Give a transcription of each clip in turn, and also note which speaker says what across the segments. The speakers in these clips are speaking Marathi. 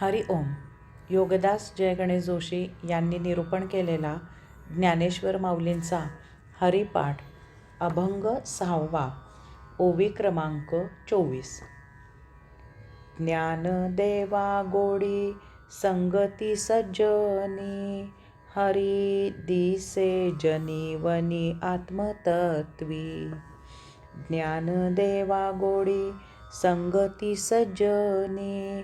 Speaker 1: हरि ओम. योगदास जय गणेश जोशी यांनी निरूपण केलेला ज्ञानेश्वर माऊलींचा हरिपाठ अभंग 6वा, ओवी क्रमांक 24. ज्ञानदेवा गोडी संगती सज्जनी, हरी दिसे जनीवनी आत्मतत्वी. ज्ञानदेवा गोडी संगती सज्जनी,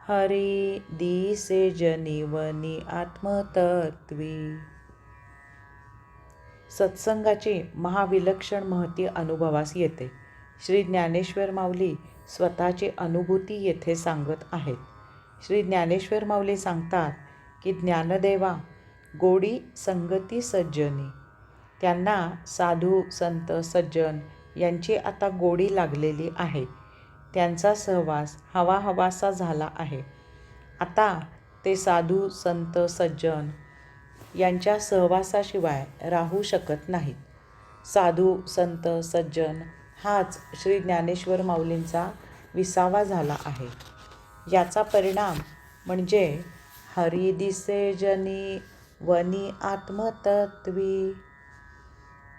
Speaker 1: हरी दिसे जनीवनी आत्मतत्वी. सत्संगाची महाविलक्षण महती अनुभवास येते. श्री ज्ञानेश्वर माऊली स्वतःची अनुभूती येथे सांगत आहेत. श्री ज्ञानेश्वर माऊली सांगतात की ज्ञानदेवा गोडी संगती सज्जनी, त्यांना साधू संत सज्जन यांची आता गोडी लागलेली आहे. त्यांचा सहवास हवाहवासा झाला आहे. आता ते साधू संत सज्जन यांच्या सहवासाशिवाय राहू शकत नाहीत. साधू संत सज्जन हाच श्री ज्ञानेश्वर माऊलींचा विसावा झाला आहे. याचा परिणाम म्हणजे हरी दिसे जनी वनी आत्मतत्वी.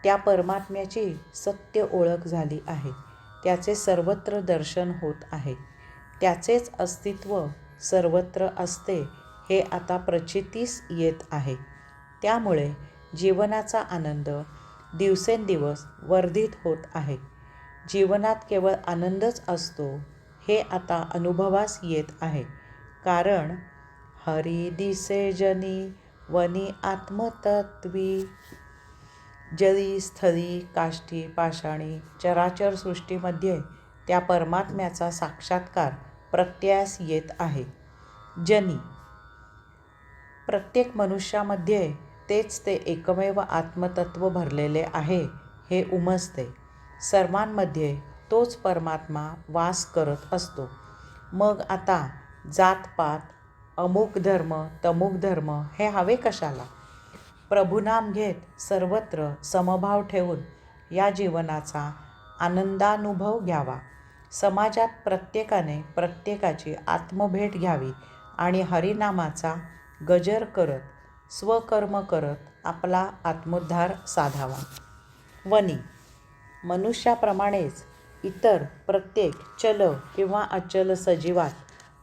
Speaker 1: त्या परमात्म्याची सत्य ओळख झाली आहे. त्याचे सर्वत्र दर्शन होत आहे. त्याचेच अस्तित्व सर्वत्र असते हे आता प्रचितीस येत आहे. त्यामुळे जीवनाचा आनंद दिवसेंदिवस वर्धित होत आहे. जीवनात केवळ आनंदच असतो हे आता अनुभवास येत आहे. कारण हरी दिसे जनी वनी आत्मतत्वी. जली स्थली काष्ठी पाषाणी चराचर सृष्टीमध्ये त्या परमात्म्याचा साक्षात्कार प्रत्ययास येत आहे. जनी, प्रत्येक मनुष्यामध्ये तेच ते एकमेव आत्मतत्व भरलेले आहे हे उमजते. सर्वांमध्ये तोच परमात्मा वास करत असतो. मग आता जातपात, अमुक धर्म तमुक धर्म हे हवे कशाला? प्रभुनाम घेत सर्वत्र समभाव ठेवून या जीवनाचा आनंदानुभव घ्यावा. समाजात प्रत्येकाने प्रत्येकाची आत्मभेट घ्यावी आणि हरिनामाचा गजर करत स्वकर्म करत आपला आत्मोद्धार साधावा. वनी, मनुष्याप्रमाणेच इतर प्रत्येक चल किंवा अचल सजीवात,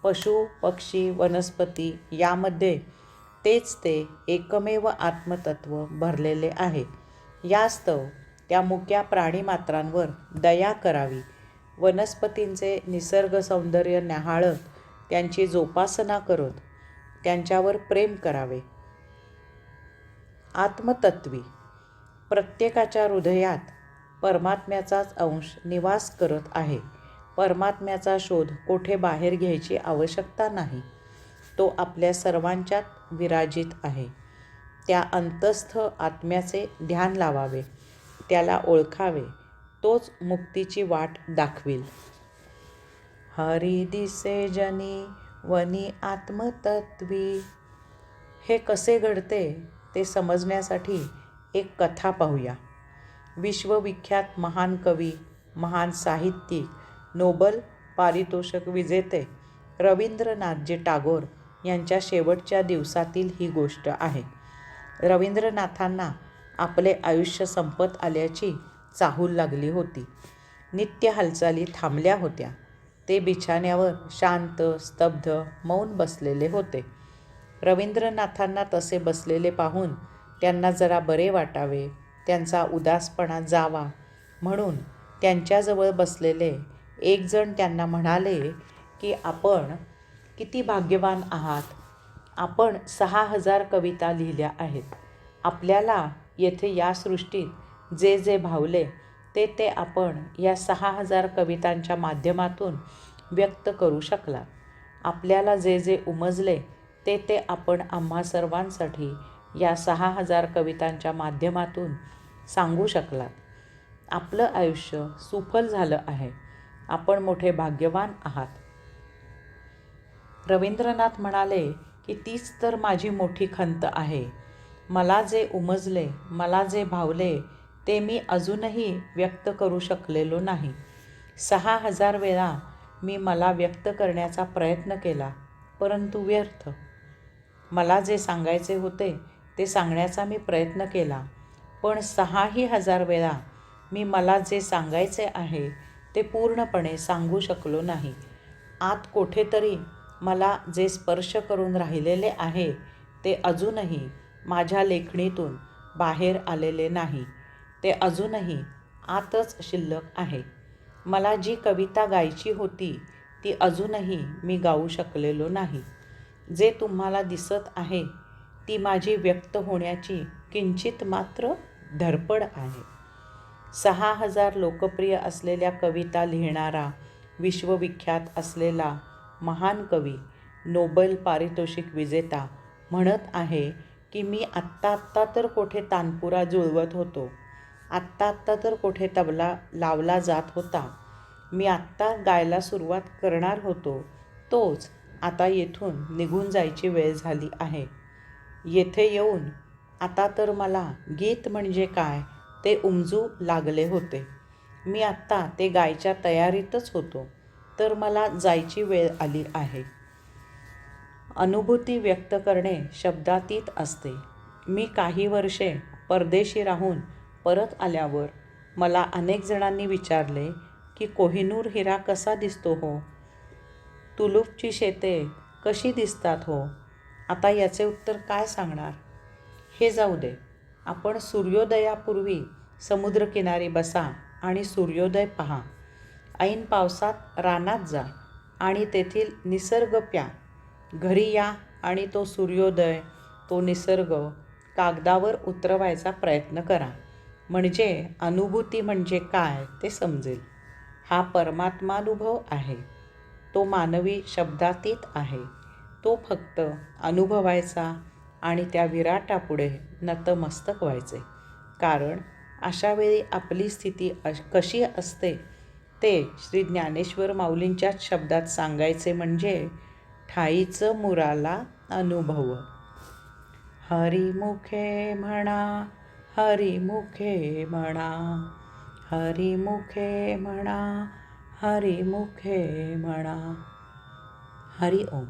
Speaker 1: पशु पक्षी वनस्पती यामध्ये तेच ते एकमेव आत्मतत्व भरलेले आहे. यास्तव त्या मुक्या प्राणीमात्रांवर दया करावी. वनस्पतींचे निसर्ग सौंदर्य न्याहाळत त्यांची जोपासना करत त्यांच्यावर प्रेम करावे. आत्मतत्वी, प्रत्येकाच्या हृदयात परमात्म्याचाच अंश निवास करत आहे. परमात्म्याचा शोध कोठे बाहेर घ्यायची आवश्यकता नाही. तो आपल्या सर्वांच्यात विराजित आहे. त्या अंतस्थ आत्म्याचे ध्यान लावावे, त्याला ओळखावे. तोच मुक्तीची वाट दाखवील. हरी दिसे जनी वनी आत्मतत्वी. हे कसे घडते ते समजण्यासाठी एक कथा पाहूया. विश्वविख्यात महान कवी, महान साहित्यिक, नोबल पारितोषिक विजेते रवींद्रनाथजी टागोर यांच्या शेवटच्या दिवसातील ही गोष्ट आहे. रवींद्रनाथांना आपले आयुष्य संपत आल्याची चाहूल लागली होती. नित्य हालचाली थांबल्या होत्या. ते बिछाण्यावर शांत स्तब्ध मौन बसलेले होते. रवींद्रनाथांना तसे बसलेले पाहून त्यांना जरा बरे वाटावे, त्यांचा उदासपणा जावा म्हणून त्यांच्याजवळ बसलेले एक जण त्यांना म्हणाले की आपण किती भाग्यवान आहात. आपण 6000 कविता लिहिल्या आहेत. आपल्याला येथे या सृष्टीत जे जे भावले ते ते आपण या 6000 कवितांच्या माध्यमातून व्यक्त करू शकलात. आपल्याला जे जे उमजले ते ते आपण आम्हा सर्वांसाठी या 6000 कवितांच्या माध्यमातून सांगू शकलात. आपलं आयुष्य सुफल झालं आहे. आपण मोठे भाग्यवान आहात. रवींद्रनाथ म्हणाले की तीच तर माझी मोठी खंत आहे. मला जे उमजले, मला जे भावले ते मी अजूनही व्यक्त करू शकलेलो नाही. 6000 वेळा मी मला व्यक्त करण्याचा प्रयत्न केला, परंतु व्यर्थ. मला जे सांगायचे होते ते सांगण्याचा मी प्रयत्न केला, पण 6,000 वेळा मी मला जे सांगायचे आहे ते पूर्णपणे सांगू शकलो नाही. आत कोठेतरी मला जे स्पर्श करून राहिलेले आहे ते अजूनही माझ्या लेखणीतून बाहेर आलेले नाही. ते अजूनही आतच शिल्लक आहे. मला जी कविता गायची होती ती अजूनही मी गाऊ शकलेलो नाही. जे तुम्हाला दिसत आहे ती माझी व्यक्त होण्याची किंचित मात्र धडपड आहे. 6,000 लोकप्रिय असलेल्या कविता लिहिणारा, विश्वविख्यात असलेला महान कवी, नोबेल पारितोषिक विजेता म्हणत आहे की मी आत्ता तर कोठे तानपुरा जुळवत होतो, आत्ता तर कोठे तबला लावला जात होता, मी आत्ता गायला सुरुवात करणार होतो, तोच आता येथून निघून जायची वेळ झाली आहे. येथे येऊन आता तर मला गीत म्हणजे काय ते उमजू लागले होते. मी आत्ता ते गायच्या तयारीतच होतो, तर मला जायची वेळ आली आहे. अनुभूती व्यक्त करणे शब्दातीत असते. मी काही वर्षे परदेशी राहून परत आल्यावर मला अनेक जणांनी विचारले की कोहिनूर हिरा कसा दिसतो हो? तुलुपची शेते कशी दिसतात हो? आता याचे उत्तर काय सांगणार? हे जाऊ दे. आपण सूर्योदयापूर्वी समुद्रकिनारी बसा आणि सूर्योदय पहा. ऐन पावसात रानात जा आणि तेथील निसर्ग प्या. घरी या आणि तो सूर्योदय, तो निसर्ग कागदावर उतरवायचा प्रयत्न करा. म्हणजे अनुभूती म्हणजे काय ते समजेल. हा परमात्मानुभव आहे. तो मानवी शब्दातीत आहे. तो फक्त अनुभवायचा आणि त्या विराटापुढे नतमस्तक व्हायचे. कारण अशावेळी आपली स्थिती कशी असते ते श्री ज्ञानेश्वर माऊलींच्याच शब्दात सांगायचे म्हणजे ठाईचं मुराला अनुभव. हरिमुखे म्हणा, हरिमुखे म्हणा, हरिमुखे म्हणा, हरिमुखे म्हणा. हरि ओम.